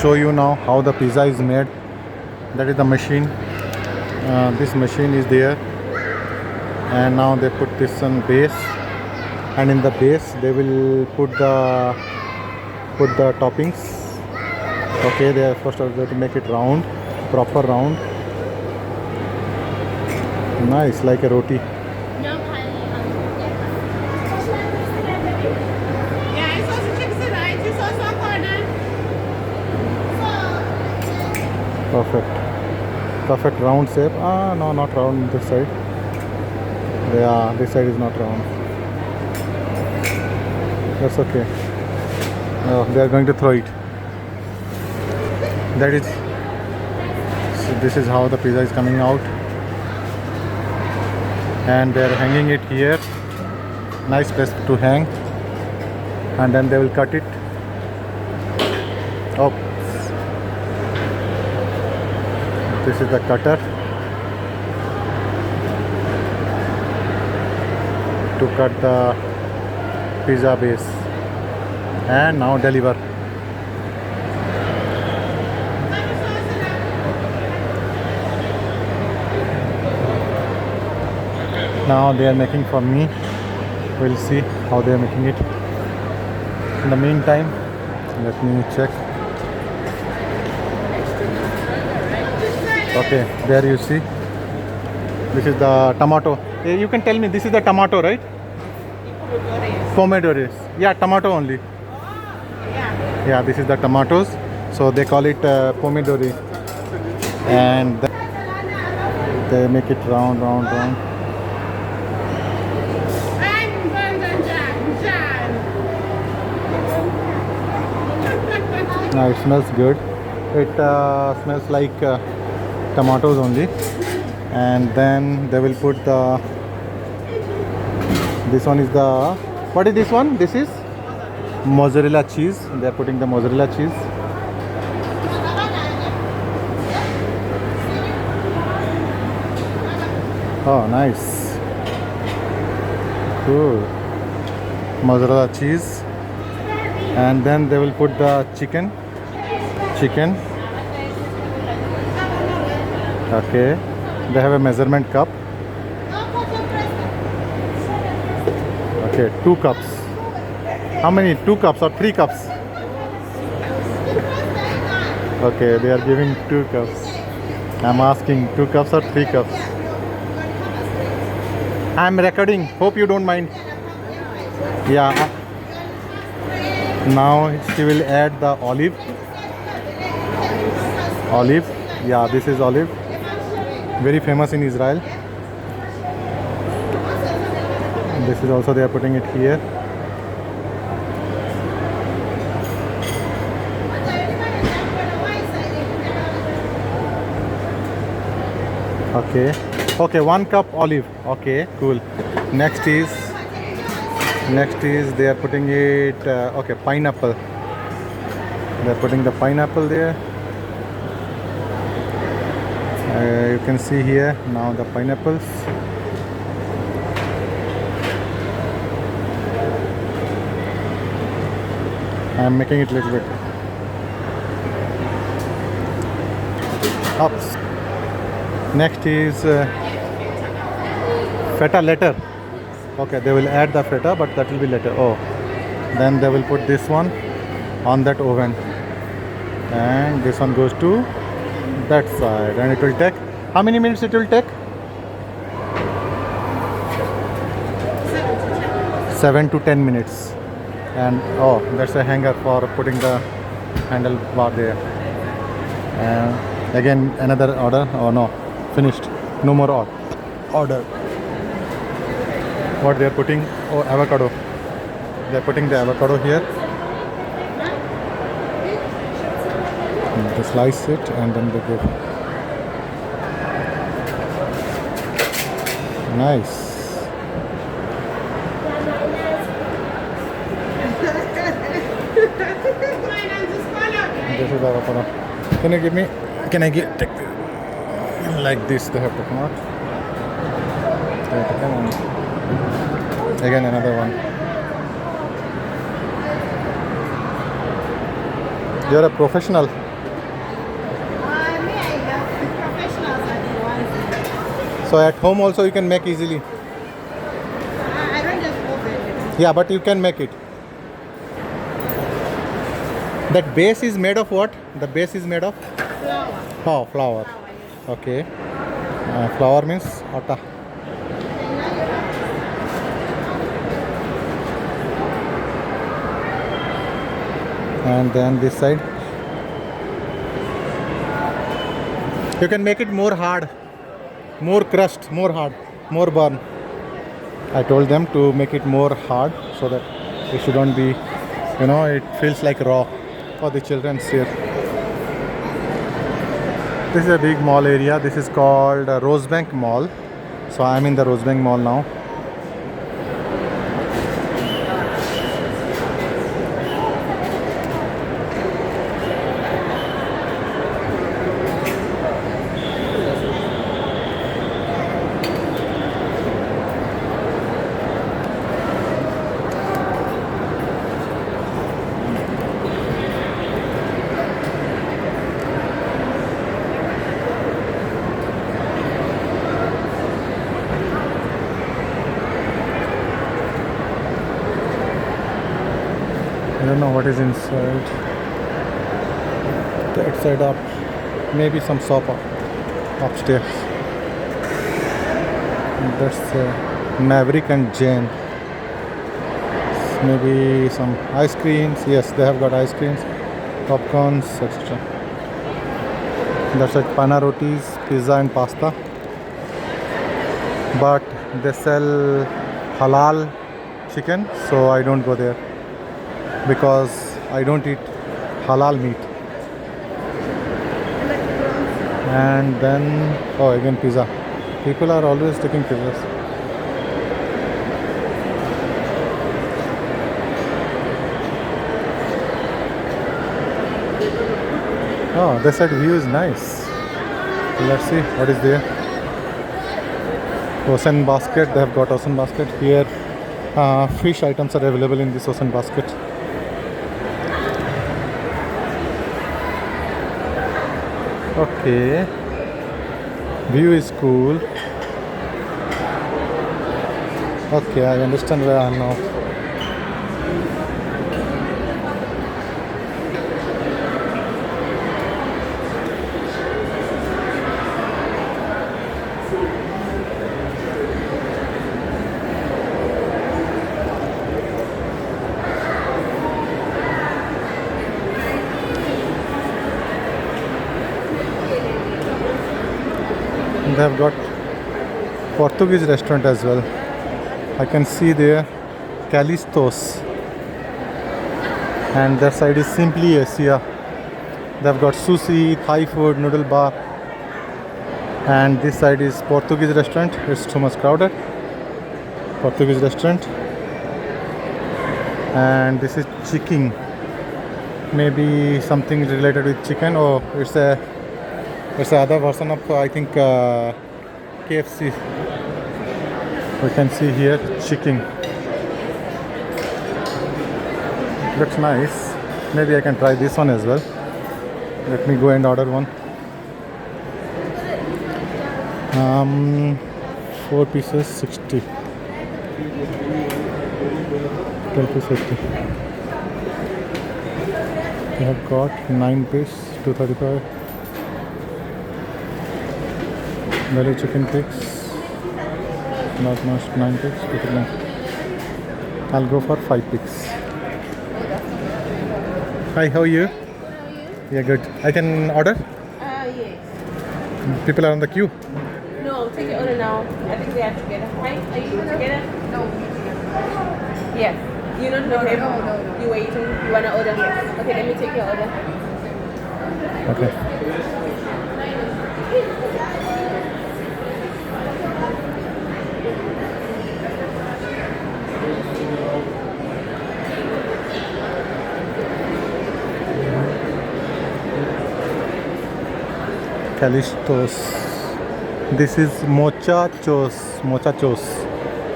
show you now how the pizza is made. That is the machine. This machine is there, and now they put this on base, and in the base they will put the toppings. Okay, they are first of all to make it round, proper round. Nice, like a roti. Perfect round shape. No, not round this side. Yeah, this side is not round. That's okay. Oh, they are going to throw it. That is. So this is how the pizza is coming out, and they are hanging it here. Nice place to hang, and then they will cut it. Oh. This is the cutter to cut the pizza base, and now deliver. Now they are making for me. We'll see how they are making it. In the meantime, let me check. Okay, there you see. This is the tomato. You can tell me, this is the tomato, right? Pomodoro. Yeah, tomato only. Yeah, this is the tomatoes. So they call it pomodoro. And they make it round. Now it smells good. It smells like tomatoes only, and then they will put the. This one is the. What is this one? This is mozzarella cheese. They are putting the mozzarella cheese. Oh, nice. Cool. Mozzarella cheese, and then they will put the chicken. Okay, they have a measurement cup. Okay, 2 cups. How many? 2 cups or 3 cups? Okay, they are giving 2 cups. I'm asking 2 cups or 3 cups. I'm recording. Hope you don't mind. Yeah. Now she will add the olive. Yeah, this is olive. Very famous in Israel. This is also they are putting it here. Okay, 1 cup olive. Okay, cool. Next is they are putting it. Okay, pineapple. They are putting the pineapple there. You can see here now the pineapples. I am making it a little bit up. Next is feta later. Okay, they will add the feta, but that will be later. Oh, then they will put this one on that oven, and this one goes to that side, and it will take how many minutes it will take? 7 to 10 minutes. And oh, that's a hanger for putting the handle bar there. And again another order. Oh no, finished. No more order. What they are putting? Oh, avocado. They are putting the avocado here. They slice it and then they give. Nice. This is avocado. Can you give me? Can I get take like this? They have to come out. Again another one. You're a professional. So at home also you can make easily. I don't just open it. Yeah, but you can make it. That base is made of what? The base is made of? Flour. Oh, flour. Okay. Flour means atta. And then this side. You can make it more hard, more crust, more hard, more burn. I told them to make it more hard so that it shouldn't be, it feels like raw for the children's here. This is a big mall area. This is called Rosebank Mall. So I'm in the Rosebank Mall now. I don't know what is inside. That side up, maybe some shop upstairs. That's Maverick and Jane. Maybe some ice creams. Yes, they have got ice creams, popcorns, etc. That's like pana rotis, pizza and pasta. But they sell halal chicken, so I don't go there because I don't eat halal meat. And then, oh, again pizza. People are always taking pizzas. Oh, this side view is nice. Let's see what is there. Ocean basket, they have got ocean basket. Here, fish items are available in this ocean basket. Okay, view is cool. Okay, I understand where I am now. They have got Portuguese restaurant as well. I can see there Calistos, and that side is Simply Asia. They have got sushi, Thai food, noodle bar, and this side is Portuguese restaurant. It's too much crowded. Portuguese restaurant, and this is chicken. Maybe something related with chicken. Oh, it's a other version of I think KFC. We can see here chicken. Looks nice. Maybe I can try this one as well. Let me go and order one. 4 pieces 60. 12 piece 50. We have got 9 piece 235. Belly chicken pigs, not much, 9 pigs, 239. I'll go for 5 pigs. Hi, how are you? How are you? Yeah, good. I can order? Yes. People are on the queue. No, take your order now. I think they are together. Right? Are you together? No. Yes. You don't know him? No. You waiting? You want to order? Yes. Okay, let me take your order. Okay. Calistos. This is mochachos.